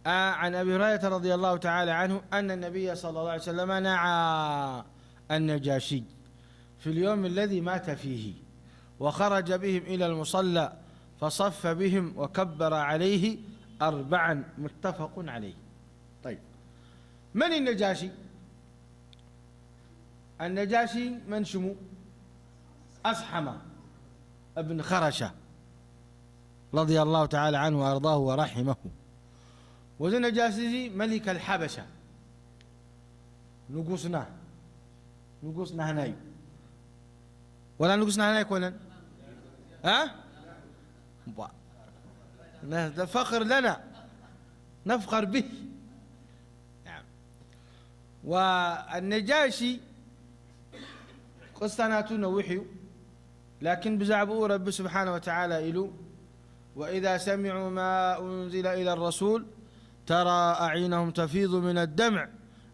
عن أبي هريرة رضي الله تعالى عنه أن النبي صلى الله عليه وسلم نعى النجاشي في اليوم الذي مات فيه، وخرج بهم إلى المصلى فصف بهم وكبر عليه 4، متفق عليه. طيب، من النجاشي؟ النجاشي من شمو؟ أصحمة ابن خرشة رضي الله تعالى عنه وأرضاه ورحمه. وذي نجاشي ملك الحبشة، نقصنا هناي ولا نقصنا هناي كونن؟ ده فخر لنا نفخر به. والنجاشي قصتنا وحي، لكن بزعبوا رب سبحانه وتعالى إلو: وإذا سمعوا ما أنزل إلى الرسول ترى أعينهم تفيض من الدمع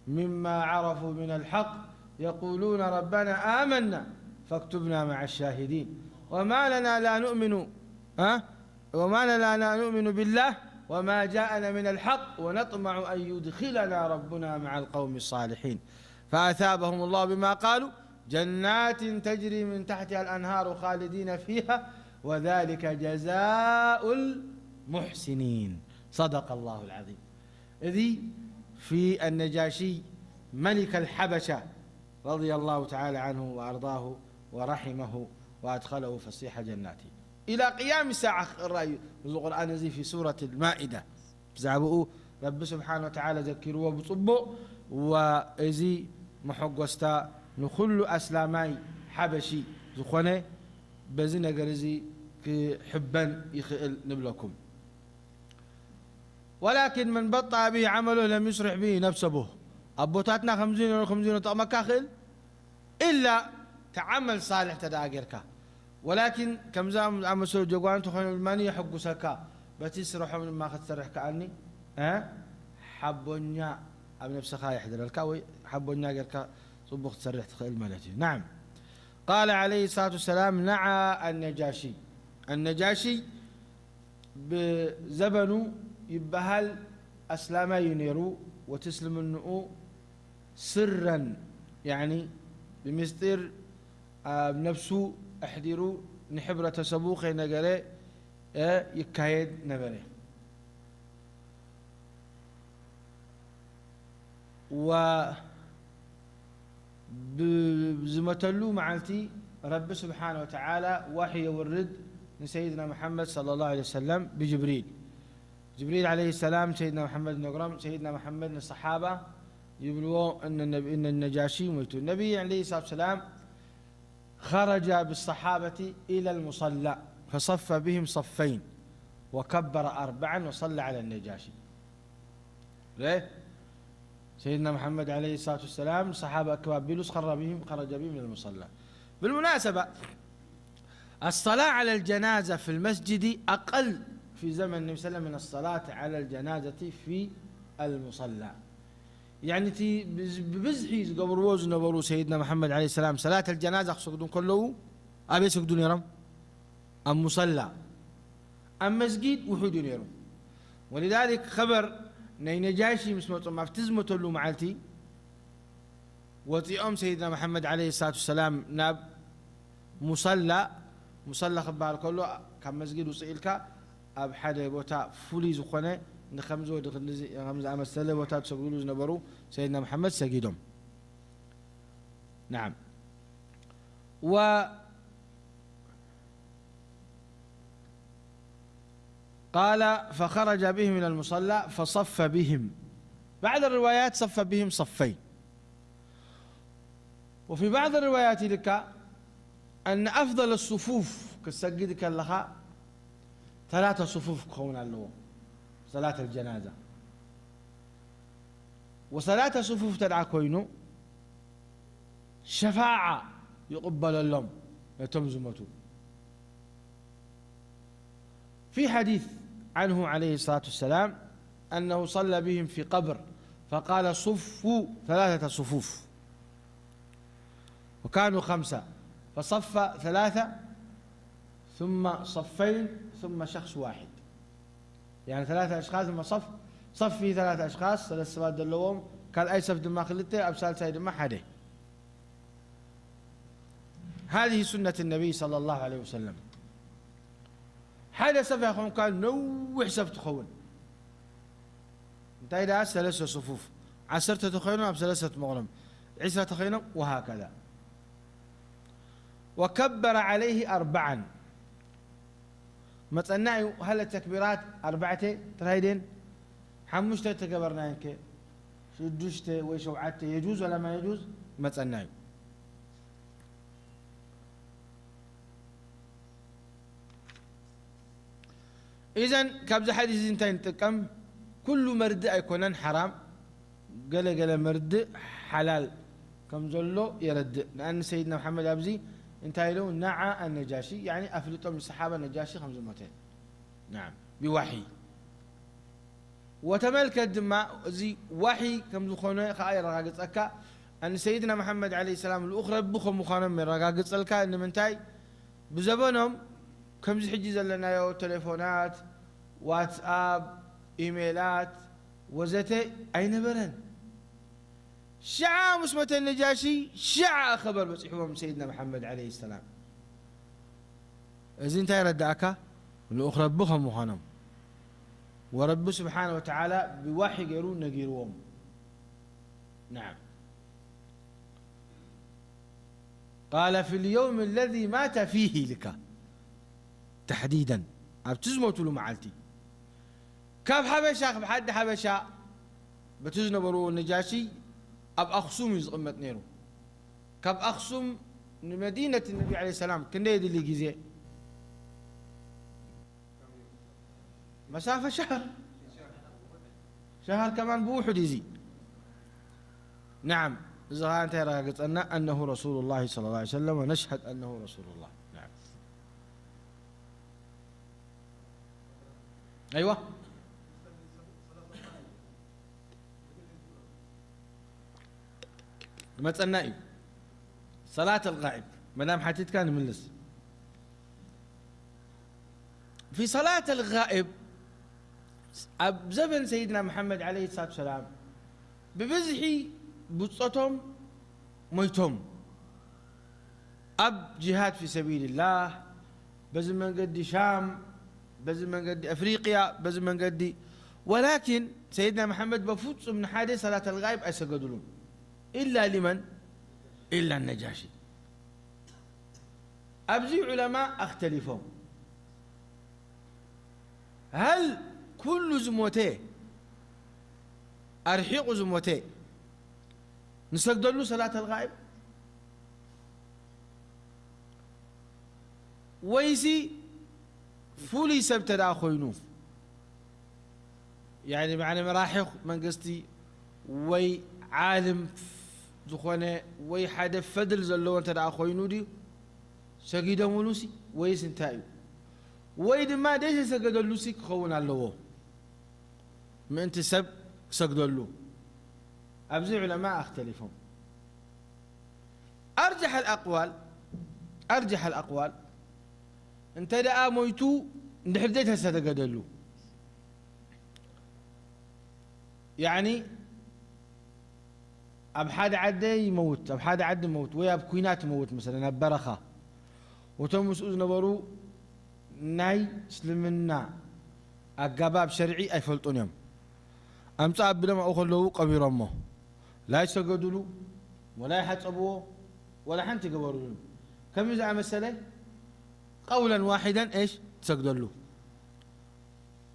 مما عرفوا من الحق يقولون ربنا آمنا فاكتبنا مع الشاهدين وما لنا لا نؤمن بالله وما جاءنا من الحق ونطمع أن يدخلنا ربنا مع القوم الصالحين فأثابهم الله بما قالوا جنات تجري من تحتها الأنهار خالدين فيها وذلك جزاء المحسنين. صدق الله العظيم. إذ في النجاشي ملك الحبشة رضي الله تعالى عنه وأرضاه ورحمه وأدخله فسيح جناته إلى قيام الساعة. الرأي القرآن زي في سورة المائدة زعبوا رب سبحانه وتعالى ذكروا بصبو وإزي محقوستا نخل أسلامي حبشي زخونة بزينا قرزي حبا يخئل نبلكم، ولكن من بطأ به عمله لم يسرح به نفسه. أبوتاتنا 50 طقمكاخل إلا تعمل صالح تداقرك، ولكن كم زام عمل سوى جوان تخون الماني يحق سكا بتسرح من ما خد سرح كأني حبونيا ابن نفسها يحضر الكاوي حبونيا قرك صبغ تسرح تخيل مالتي. نعم. قال عليه الصلاة والسلام: نعى النجاشي بزبنه يبهل أسلاما ينيرو وتسلم النؤو سرا، يعني بمستر بنفسه احضروا نحبرة تسبوخ نجري يكايد نبري. و بزمتلو معلتي رب سبحانه وتعالى وحي يورد لسيدنا محمد صلى الله عليه وسلم جبريل عليه السلام سيدنا محمد نقرم سيدنا محمد الصحابة يبلغوا أن النجاشي ميتوا. النبي عليه الصلاة والسلام خرج بالصحابة إلى المصلى فصف بهم صفين وكبر 4 وصلى على النجاشي. ليه؟ سيدنا محمد عليه الصلاة والسلام صحابة أكباب بيلوس خرج بهم من المصلى. بالمناسبة الصلاة على الجنازة في المسجد أقل في زمن النبي صلى الله عليه وسلم من الصلاة على الجنازة في المصلى. يعني تي بزحي قبر وزن نبرو سيدنا محمد عليه السلام صلاة الجنازة خصدون كله أبي سكدون يرم أم مصلى أم مسجد وحدون يرم. ولذلك خبر نجاشي مسموط ما فتزمت له معلتي وتي سيدنا محمد عليه الصلاة والسلام ناب مصلى خبار كله كم مسجد وسئلك أب حدا بوتا فولي زخنة نخمزو خمزة أمثلة بوتا تسقولوا نبرو سيدنا محمد سجدهم. نعم. قال فخرج بهم من المصلى فصف بهم. بعض الروايات صف بهم صفين، وفي بعض الروايات لك أن أفضل الصفوف كالسجدك لها 3 صفوف كون له صلاة الجنازة، و3 صفوف تدعى كوينو شفاعة يقبل اللهم يتمزمته. في حديث عنه عليه الصلاة والسلام أنه صلى بهم في قبر فقال صفوا 3 صفوف، وكانوا 5 فصف 3 ثم صفين ثم شخص واحد، يعني 3 أشخاص ثم صف صفي 3 أشخاص 3 سبات دلوهم قال أي صف دما خلته أبسال سايد ما حدا. هذه سنة النبي صلى الله عليه وسلم. حدا صف يا قال نوح صف تخون انتهي ده 3 صفوف 10 تخينوا ب3 مغنم 10 تخينوا وهكذا. وكبر عليه 4 متنايو هل التكبيرات 4 ترايدين 5 تكبرنا هيك 6 و7 يجوز ولا ما يجوز متنايو. إذن كابز حديث انتين تكم كل مرد يكون حرام قال مرد حلال كم زلو يرد لأن سيدنا محمد أبزي انتهى له نعى النجاشي يعني أفلتوا من الصحابة النجاشي 500 نعم بوحي وتملك الدماء زي وحي كم زخونه خاير رقاقص أكا أن سيدنا محمد عليه السلام الأخرى بخم مخانم من رقاقص الكا إن منتاي بزبنهم كم زي حجز لنا يو تليفونات واتساب إيميلات وزتي أين برن شعا مسمة النجاشي شعا خبر بس يحوم سيدنا محمد عليه السلام إذن تاي ردعك الأخرى بخم مخانم ورب سبحانه وتعالى بوحي قيرون نقيروهم نعم. قال في اليوم الذي مات فيه لك تحديدا أبتزموت له معلتي كيف حبشا بحد حبشا بتزنبروا النجاشي أب أخصم يزغمت نيرو كاب أخصم من مدينة النبي عليه السلام كنا يدي اللي جزء مسافة شهر كمان بوحد يزي نعم زغان ترى قلت أنه رسول الله صلى الله عليه وسلم ونشهد أنه رسول الله نعم. أيوة مثلا صلاة الغائب مدام حتيت كان ملس في صلاة الغائب أب زمن سيدنا محمد عليه الصلاة والسلام ببزحي بصتهم ميتهم أب جهاد في سبيل الله بزمن قد شام بزمن قد أفريقيا بزمن قد ولكن سيدنا محمد بفوت من حادث صلاة الغائب أسجدلون إلا لمن؟ إلا النجاشي. أبزي علماء أختلفون هل كل زموتي أرحيق زموتي نسجد له صلاة الغائب ويسي فولي سبت داخوينو يعني معنى مراحق من قصتي وي عالم زخونه وي حدا فدل زلو انت داخوينو دي سجيده مولوسي ويس انتايو ويد ما ديش سجد اللوسي كون اللو ما انت سجد له أبزي علماء اختلفهم أرجح الأقوال انت دا مويتو نحديتها سجد له يعني أب حدا عدى يموت أب حدا عدى يموت ويا بكوينات يموت مثلا برخة وتم مسؤول نبرو ناي سلمنا الجباب شرعي أي فلتون يوم أمسى بلما أخلوه قبير أمه لا يسجدوا له ولا يحسبوه ولا حنت قبروا له كم يزعم المسألة قولا واحدا إيش تسجدوا له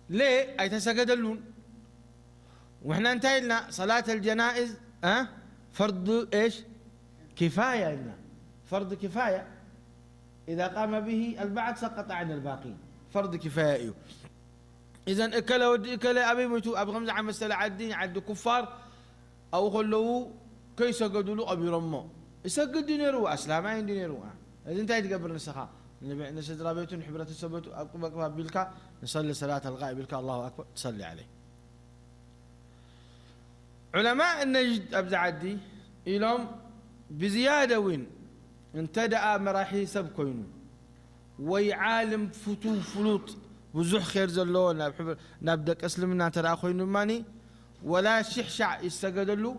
ليه أي تسجدون وإحنا انتهينا صلاة الجنائز فرض إيش كفاية لنا فرض كفاية إذا قام به البعض سقط عن الباقين فرض كفاية إذن إكلا ودي إكلا أبي ميتو أبي غمزة عن مسألة عدين عد كفار أو خلوه كي سجدوا له أبي رمو يسجد دينيرو أسلام عين دينيرو إذن انتهي تقبل نسخة نسد رابيتو نحبرة السبت أكبر بلك نصلي صلاة الغائب بلك الله أكبر تصلي عليه. علماء النجد أبز عدي إلهم بزيادة وين انتدأ مراحي سبكوينو ويعالم فتو فلوط بزح خير زلو نبدأ أسلمنا ترى أخوي نماني ولا شحشع يسجدلو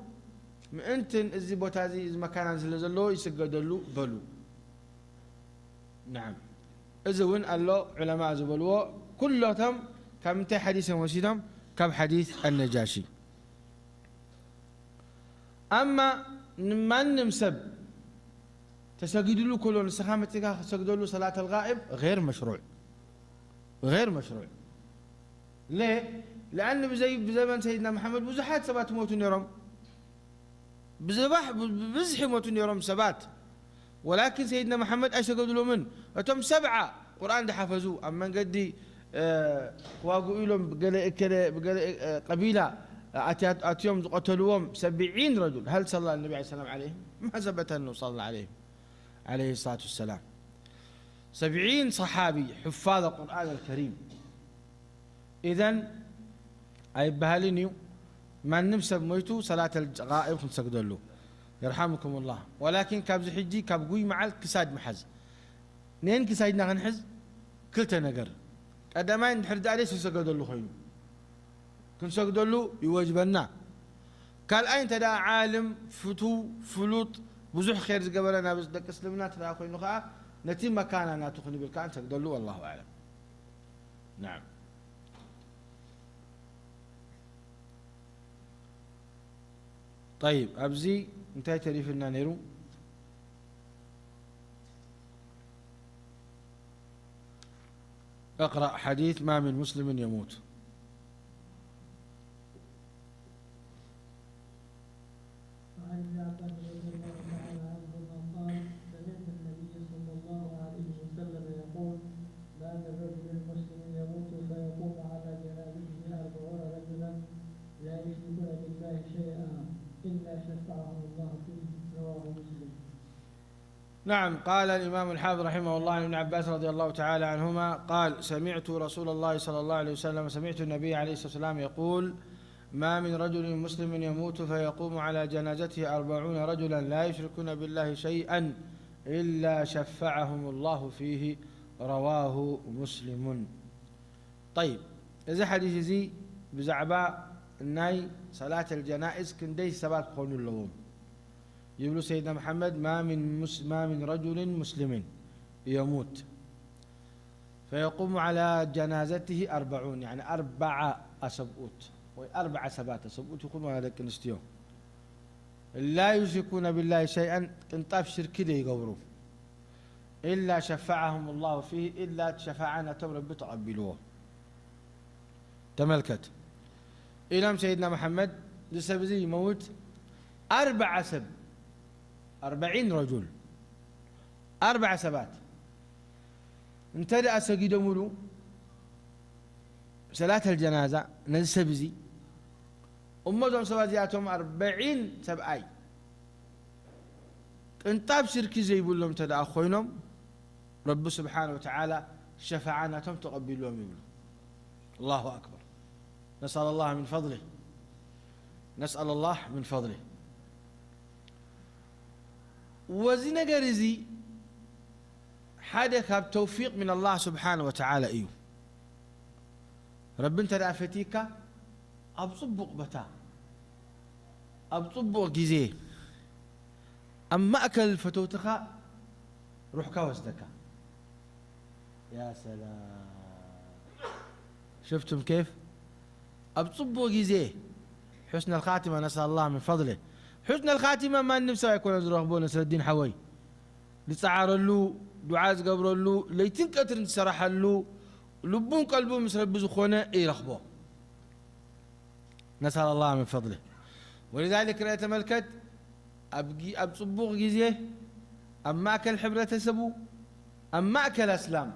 أنتن إزي بوتازي إز مكان زلو يسجدلو بلو نعم إذا وين الله علماء زبلوا كلهم كم حديث وسيدهم كم حديث النجاشي أما من نمسب تسجدلو كلون السخامة تسجدلو صلاة الغائب غير مشروع غير مشروع ليه؟ لأنه بزمن سيدنا محمد بزحات سبات موتون يوم بزح موتون يوم سبات ولكن سيدنا محمد أشجدلو من أتم 7 قرآن ده حفظوه أما قدي واقول لهم بقال قبيلة أتيوم قتلوهم 70 رجل هل صلى النبي عليه السلام عليهم؟ ما ثبت أنه صلى عليهم عليه الصلاة والسلام 70 صحابي حفاظ القرآن الكريم إذن أي بهالينيو ما نمسب مويتو صلاة الغائب نسجدوا له يرحمكم الله ولكن كابز حجي كابقوي مع الكساد محز نين كسادنا غنحز كلتا نقر أدمان نحرد عليه سيسجدوا له خينو كنسجدوا له يواجبنا قال أين تدا عالم فتو فلوط بزح خير قبلنا بس دك اسلمنا تدا خينو خا نتي مكاننا تخني بالكان سجدوا له والله أعلم نعم طيب أبزي انتهي تعريف النانيرو اقرأ حديث ما من مسلم يموت وعن جعفر رضي الله تعالى عنهما قال سمعت النبي صلى الله عليه وسلم يقول ما من رجل مسلم يموت فيقوم على جنازته 40 رجلا لا يشركون بالله شيئا إلا شفعهم الله فيه رواه مسلم. نعم قال الإمام الحافظ رحمه الله عن ابن عباس رضي الله تعالى عنهما قال سمعت رسول الله صلى الله عليه وسلم سمعت النبي عليه الصلاة والسلام يقول ما من رجل مسلم يموت فيقوم على جنازته 40 رجلا لا يشركون بالله شيئا إلا شفعهم الله فيه رواه مسلم. طيب إذا حديث زي بزعباء الناي صلاة الجنائز كندي سبات قول اللوم يقول سيدنا محمد ما من رجل مسلم يموت فيقوم على جنازته 40 يعني 4 أسبوت و4 سبات أسبوت يقولون هذا كنستيو لا يشركون بالله شيئا انطاف شرك دي يقوروا إلا شفعهم الله فيه إلا شفاعنا تمر بتقبلوه تملكت إلام سيدنا محمد لسه زي موت 4 سب 40 رجل 4 سبات انتدأ سجد ملو صلاة الجنازة نزل بزي أمتهم سوازياتهم 40 سبعي انطاب شركي زي يقول لهم تدأ أخوينهم رب سبحانه وتعالى شفاعاتهم تقبلوهم يقولوا الله أكبر نسأل الله من فضله نسأل الله من فضله وزنا قرزي حدث بتوفيق من الله سبحانه وتعالى إيو رب انت رأفتيك أبصبق بتا أبصبق جزيه أما أكل فتوتخا روحك وزدك يا سلام شفتم كيف أبصبق جزيه حسن الخاتمة نسأل الله من فضله حسن الخاتمة ما نفسه يكون زرغبون نسر الدين حوي لتعار له دعاء قبر له ليتن كتر سرح له لبون قلبه مسر بزخونه اي رخبه نسأل الله من فضله ولذلك رأيت ملكت أبقي أبصبوغ جزيه أما أكل حبرة سبو أما أكل أسلام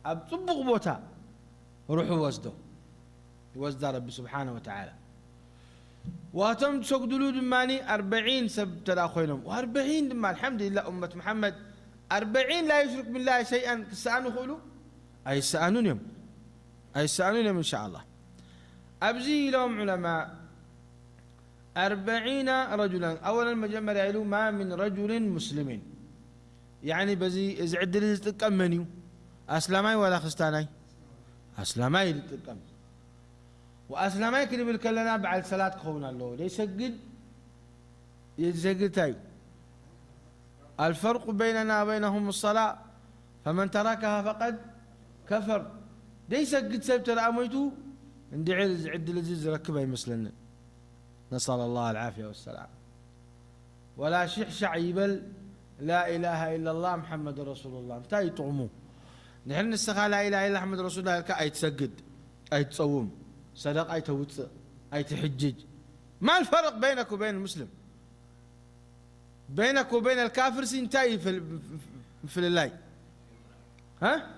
أبصبوغ بوتا روحوا وزده وزد رب سبحانه وتعالى واتم تسجدلو دماني 40 سب تلاخوينهم و40 دما الحمد لله أمة محمد 40 لا يشرك بالله شيئا كسانو خلو أي سأنون يوم أي سأنون يوم إن شاء الله أبزي لهم علماء 40 رجلا أولا مجمع يعلو ما من رجل مسلمين يعني بزي إذا عدل تكمنيو أسلامي ولا خستاني أسلامي يتقم وأسلامي كلي بالكلنا بعد صلاة خونا الله يسجد يسجد. الفرق بيننا وبينهم الصلاة، فمن تركها فقد كفر. ليس قد سبت رأميتو عندي عز عد العزيز ركبها يمسلن، نسأل الله العافية والسلام. ولا شحشع يبل لا إله إلا الله محمد رسول الله متى يطعموه. نحن نستخى لا إله إلا محمد رسول الله أي تسجد أي تصوم صدق أي توتس أي تحجج. ما الفرق بينك وبين المسلم؟ بينك وبين الكافر سنتاي في الله. ها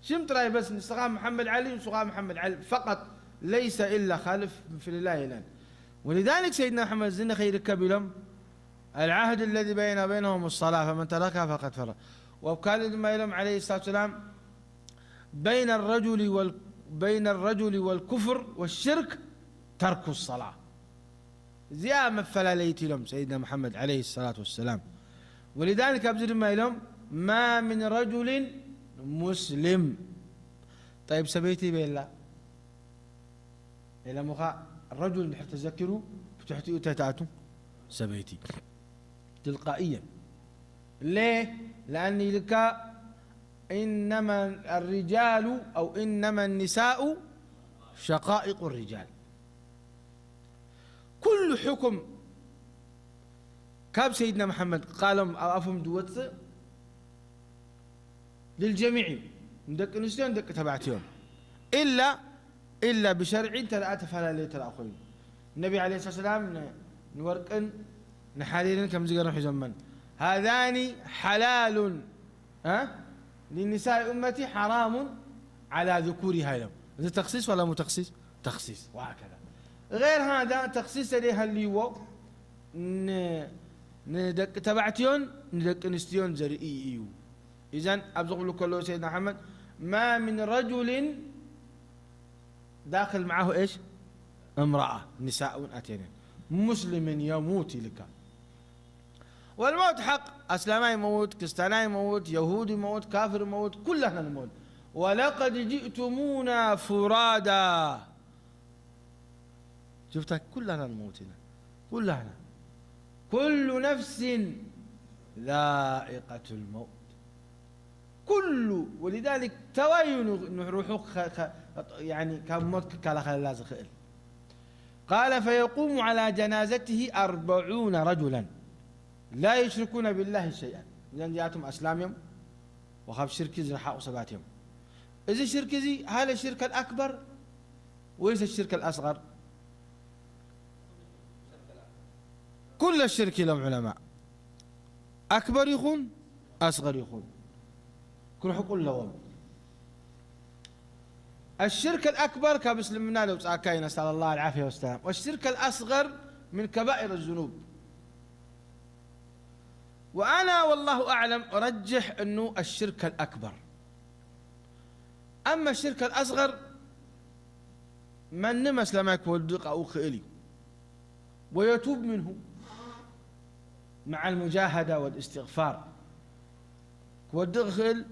شمت راي بس نستغى محمد علي ونستغى محمد علي فقط، ليس إلا خالف في الله الآن. ولذلك سيدنا محمد زين خير كبيرهم العهد الذي بيننا وبينهم الصلاة، فمن تركها فقد فرق. وكان ما يلوم عليه الصلاة والسلام بين الرجل والكفر والشرك ترك الصلاة. زيا مفلا ليتي لهم سيدنا محمد عليه الصلاة والسلام. ولذلك أبزر ما يلوم ما من رجل مسلم. طيب سبيتي بالله إلى مخا الرجل اللي تذكروا فتحتي وتتاتوا سبيتي تلقائيا. ليه؟ لأني لك إنما الرجال أو إنما النساء شقائق الرجال. كل حكم كاب سيدنا محمد قالهم أو أفهم دوتس للجميع ندك نسيون ندك تبعتيهم إلا بشرع ترى فلا لي ترى أخوي. النبي عليه الصلاة والسلام نورقن نحالين كم زجر في زمن هذان حلال للنساء أمتي حرام على ذكورها لهم. هذا تخصيص ولا مو تخصيص؟ تخصيص. وهكذا غير هذا تخصيص لها اللي هو ندك تبعتيون ندك نستيون زريئيو. إذن أبزغ لك الله سيدنا محمد ما من رجل داخل معه إيش؟ امرأة نساء أتينا مسلم يموت لك. والموت حق، أسلامي يموت، كريستياني يموت، يهودي يموت، كافر يموت، كلنا نموت. ولقد جئتمونا فرادا. شفتها كلنا نموت هنا كلنا. كل نفس ذائقة الموت كل. ولذلك توين نروحوك يعني كموت كلا خلاص خيل. قال فيقوم على جنازته 40 رجلا لا يشركون بالله شيئا. إذن جاءتهم أسلامهم وخاف شرك زرحاء وصباتهم. إذا الشرك زي هل الشرك الأكبر وليس الشرك الأصغر؟ كل الشرك لهم علماء، أكبر يخون أصغر يخون كل حقول لهم. الشرك الأكبر كمسلمنا لو تساكاي نسأل الله العافية والسلام. والشرك الأصغر من كبائر الذنوب. وأنا والله أعلم أرجح أنه الشرك الأكبر. أما الشرك الأصغر من نمس لما يكودق أو خيلي ويتوب منه مع المجاهدة والاستغفار كودق خيل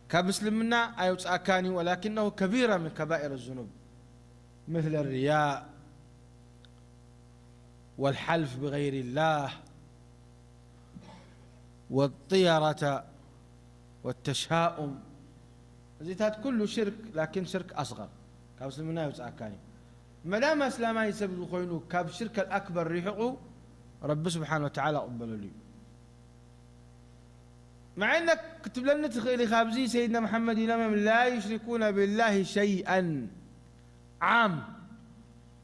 كمسلمنا أيوت أكاني، ولكنه كبيرة من كبائر الذنوب مثل الرياء والحلف بغير الله والطيرة والتشاؤم. زيتات كله شرك لكن شرك أصغر كمسلمنا أيوت أكاني. ما دام أسلام يسبب خوينو كاب الشرك الأكبر ريحقه رب سبحانه وتعالى قبل لي. مع انك كتب لنا تخيل خابزي سيدنا محمد لا يشركون بالله شيئا عام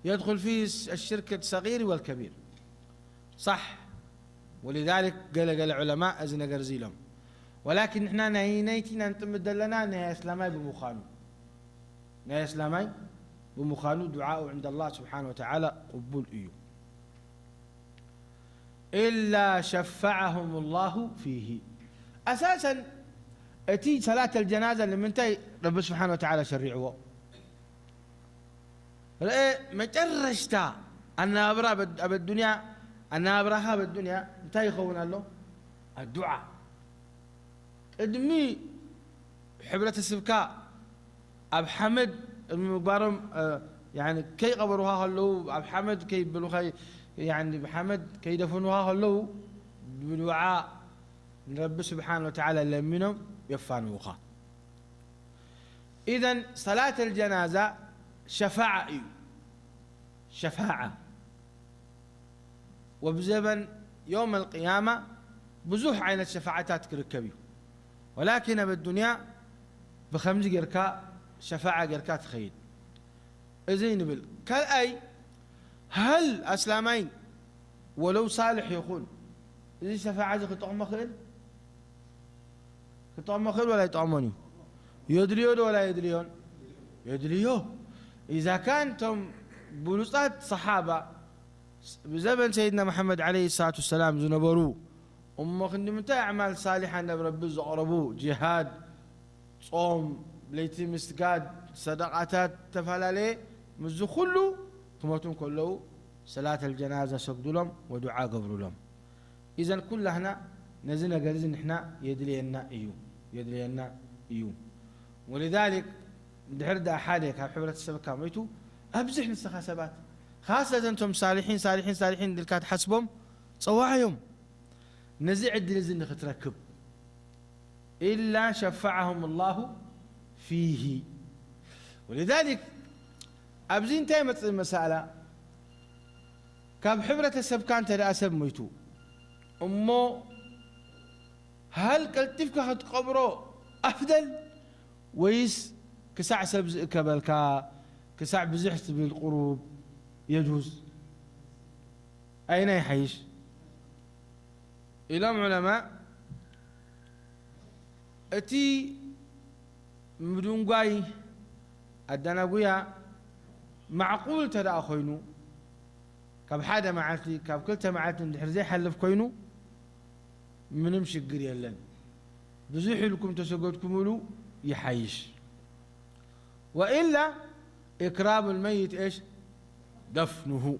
يدخل فيه الشرك الصغير والكبير صح. ولذلك قال العلماء أزنا قرزيلهم. ولكن احنا نهينيتنا نتمد لنا نهي اسلامي بمخانو، نهي اسلامي بمخانو دعاء عند الله سبحانه وتعالى قبول إيو إلا شفعهم الله فيه. أساسا أتي صلاة الجنازة اللي منتهي رب سبحانه وتعالى شريعه رأي ما جرشتا أنا أبرا بالدنيا أنا أبراها بالدنيا انتهي خونا له الدعاء ادمي حبلة السبكاء أب حمد المبارم يعني كي قبروها هلو أب حمد كي بلوخي يعني بحمد كي دفنوها هلو بدعاء رب سبحانه وتعالى لمنهم يفانوها. إذن صلاة الجنازة شفاعة شفاعة، وبزمن يوم القيامة بزوح عين الشفاعتات كركبي، ولكن بالدنيا بخمس جركا شفاعة جركا تخيل إزين بل كالأي هل أسلامين ولو صالح يقول إذا شفاعة كتعم خيل كتعم خيل ولا يطعموني يدريون ولا يدريون يدريون. إذا كانتم بلوصات صحابة بزمن سيدنا محمد عليه الصلاة والسلام زنبرو أم خندمتا أعمال صالحة نبرب زقربو جهاد صوم ليتي مستقاد صدقاتات تفعل مزو كله ثمتون كله صلاة الجنازة سجدوا لهم ودعاء قبروا لهم. إذن كل هنا نزلنا قرزن إحنا يدلينا إيو ولذلك دحرد أحاديك حبرة السبكة ميتو أبزح للسخاسبات خاصة أنتم صالحين صالحين صالحين دلكات حسبهم صواعيهم نزع الدلزن تركب إلا شفعهم الله فيه. ولذلك أبزين تيمة المسألة كاب حبرة السبكان ترأسب ميتو أمو هل كالتفك خد قبره أفضل ويس كسع سبز كبلكا كسع بزحت بالقروب يجوز؟ أين يحيش؟ إلى علماء أتي مدون قاي الدناقويا معقول ترى أخوينو كاب حدا معتي كاب كلتا معتي ندحر حلف كوينو منمشي قريا لن بزيحي لكم تسقطكم له يحيش. وإلا إكرام الميت إيش؟ دفنه.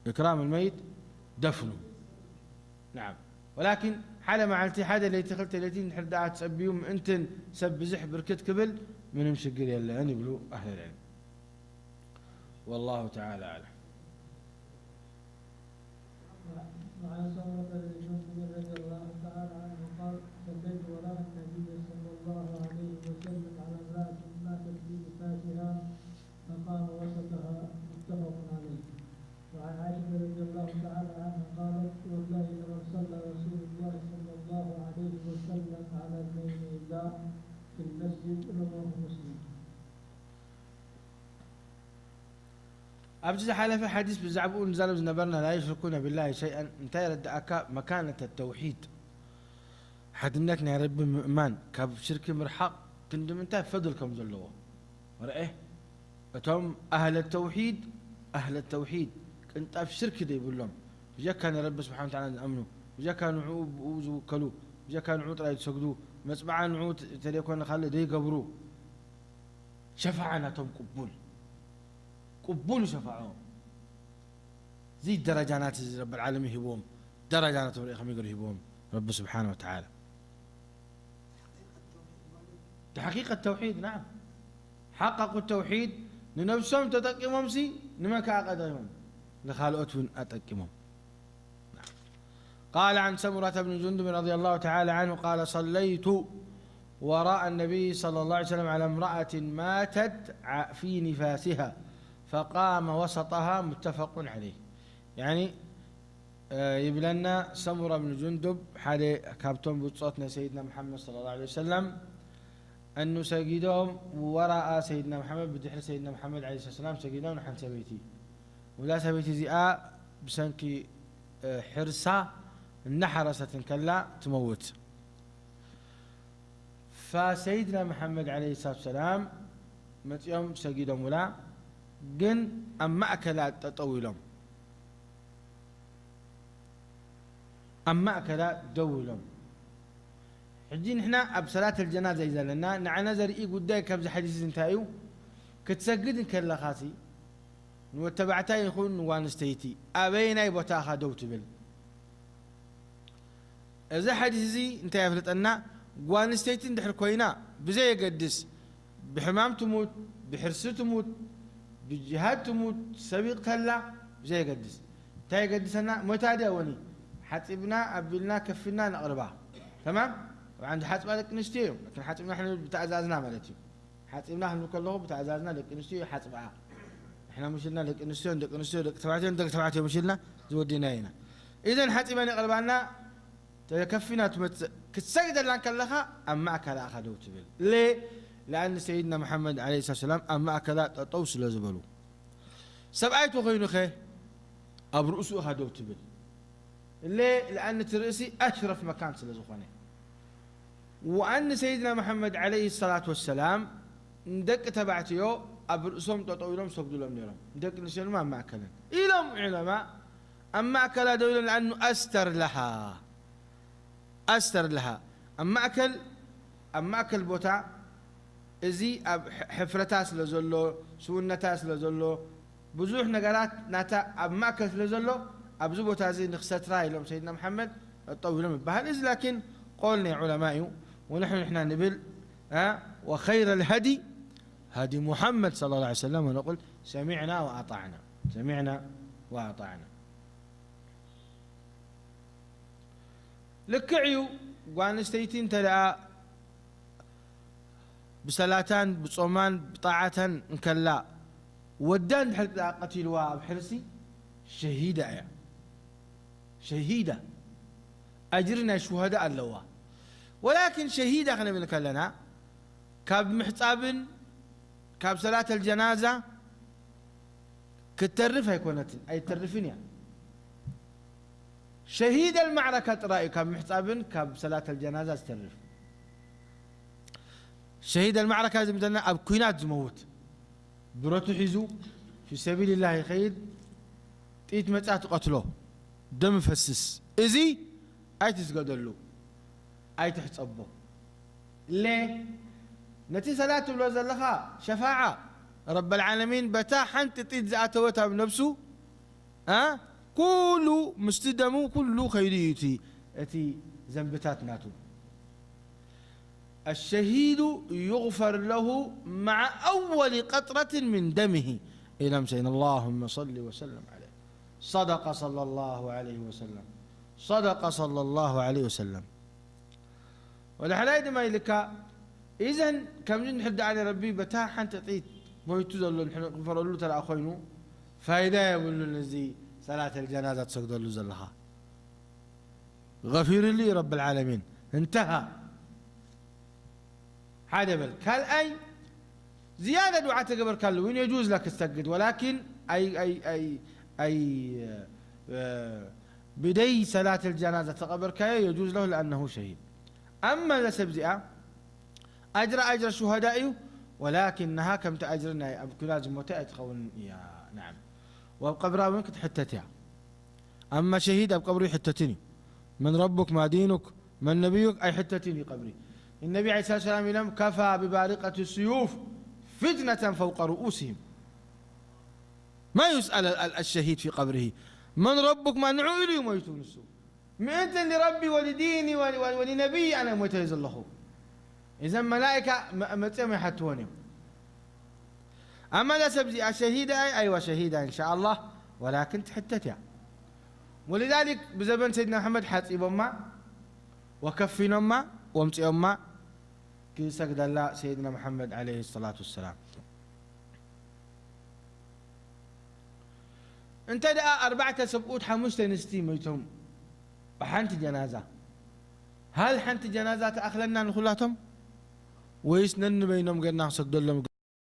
إكرام الميت دفنه. نعم. ولكن حدا معلتي حدا اللي تخلت التي نحر داعت تسبيهم أنت سب زح بركت قبل من مشقر يلا أن يبلو أهل العلم. والله تعالى أعلم. وعن سمرة بن جندب رضي الله تعالى عنه قال صليت وراء النبي صلى الله عليه وسلم على امرأة ماتت في نفاسها فقام وسطها متفق عليه. وعن عائشة رضي الله تعالى عنها قالت والله لقد صلى رسول الله صلى الله عليه وسلم على ابنين لا في المسجد رواه مسلم. أبجد حالة في حديث بزعبون زالوا زنبرنا لا يشركون بالله شيئا انتهى لدأك مكانة التوحيد حدناتنا يا رب مؤمن كاب شرك مرحق كندم انتهى فضلكم ذلوا ورأيه فتهم أهل التوحيد كنت في شرك دي يقول لهم جاء كان رب سبحانه وتعالى أمنه جاء كان عوب وزو كلو جاء كان عود رأي تسجدوه مسمعا عود تليكون خلي دي قبرو شفعنا تم قبول شفاعهم زي درجات رب العالمين يهبوهم درجات رب يهبوهم رب سبحانه وتعالى. تحقيق التوحيد نعم حققوا التوحيد لنفسهم تتقمهم سي نمك عقدهم لخالقتهم أتقمهم. نعم. قال عن سمرة بن جندب رضي الله تعالى عنه قال صليت وراء النبي صلى الله عليه وسلم على امرأة ماتت في نفاسها فقام وسطها متفق عليه. يعني يبلنا سمرة بن جندب حالي كابتن بصوتنا سيدنا محمد صلى الله عليه وسلم أنه سجدهم وراء سيدنا محمد بدحر سيدنا محمد عليه الصلاة والسلام سجدهم نحن سبيتي ولا سبيتي زئاء بسنكي حرسة النحرسة كلا تموت. فسيدنا محمد عليه الصلاة والسلام متيوم سجدهم ولا جن أما أكلات تطولهم أما أكلات دولهم حجين إحنا بصلاة الجنازة إذا لنا نعنزر إيه قداي كبز حديث انتهيو كتسجد كلا خاسي واتبعتها يخون وانستيتي أبينا يبوتاخا دوت بل إذا حديثي انتهي فلت أننا وانستيتي ندحر كوينا بزي قدس بحمام تموت بحرس تموت بجهاد تموت سبيق تلا زي قدس تاي قدسنا متادي وني حسبنا أبلنا كفنا نقربها تمام وعند حسب لك نستيو لكن حسبنا احنا بتعزازنا مالتي حسبنا احنا كله بتعزازنا لك نستيو حسبها احنا مشينا لك نستيو لك نستيو لك تبعتين مشينا زودينا هنا اذا حسبنا نقربنا تكفينا كتسجد لان كلها اما اكل اخذوا تبل ليه؟ لان سيدنا محمد عليه الصلاه والسلام اما اكل طوس لزبلوا سبعيته خينو خي ابرؤسو اخذوا تبل ليه؟ لان ترئسي اشرف مكان سلزخونه وان سيدنا محمد عليه الصلاه والسلام ندق تبعتيو ابرؤسهم تطويلهم سجدوا لهم نيرهم ندق نسلم ما اكلن الى علماء اما اكل دولا لانه استر لها أما أكل بوتا إزي حفرتاس لزلو سونتاس لزلو بزوح نقرات ناتا أما أكل لزلو أبزو بوتا زي نخسات راي لهم سيدنا محمد الطويل لهم بهال إذ لكن قولنا علماء ونحن نبل وخير الهدي هدي محمد صلى الله عليه وسلم ونقول سمعنا وأطعنا لكعيو وانستيتين تلعى بسلاتان بصومان بطاعتان انكلا ودان حتى قتلوا بحرسي شهيدة أجرنا شهداء اللواء ولكن شهيدة خلينا بنكلنا كاب محتاب كاب صلاة الجنازة كترفها يكونت أي ترفين يعني شهيد المعركة رأي كاب محتاب كاب صلاة الجنازة استرف شهيد المعركة لازم بدنا أبكينات زموت بروتو حيزو في سبيل الله خير تيت متات قتله دم فسس إزي أي تسقدلو أي تحتصبه ليه نتي صلاة الوزن لها شفاعة رب العالمين بتاحن تيت زعتوتها بنفسه كل مستدمو كل خيريتي أتي زنبتات ناتو الشهيد يغفر له مع أول قطرة من دمه إلى مسين اللهم صل وسلم عليه صدق صلى الله عليه وسلم ولحلايد ما يلك إذن كم نحد على ربي بتاحا تطيت مويتو نحن غفر له ترى أخوينو فايدة يقول الذي صلاة الجنازة تسقط له زلها غفير لي رب العالمين انتهى هذا بل قال أي زيادة دعاء قبر قال وين يجوز لك تسجد ولكن أي بدي صلاة الجنازة قبر كاي يجوز له لأنه شهيد أما لسبزئة أجر شهدائي ولكنها كم تأجرنا أبكي لازم وتأت خون يا نعم وبقبرها وينك تحتتها أما شهيد بقبري حتتني من ربك ما دينك من نبيك أي حتتني قبري النبي عليه الصلاة والسلام يقول كفى ببارقة السيوف فتنة فوق رؤوسهم ما يسأل الشهيد في قبره من ربك ما نعوا إلي وميتون السوء مئت لربي ولديني ولنبي أنا متيز الله إذا ملائكة متسمى حتوني أما لا سبزي شهيدة أيوة شهيدة إن شاء الله ولكن تحتتها ولذلك بزمن سيدنا محمد حتى إبما وكفنا أما ومتي أما كي سجد الله سيدنا محمد عليه الصلاة والسلام انت دا 4 سبقوت 5 نستي ميتهم بحنت جنازة هل حنت جنازة أخلنا نخلاتهم ويسنن بينهم قلنا سجد لهم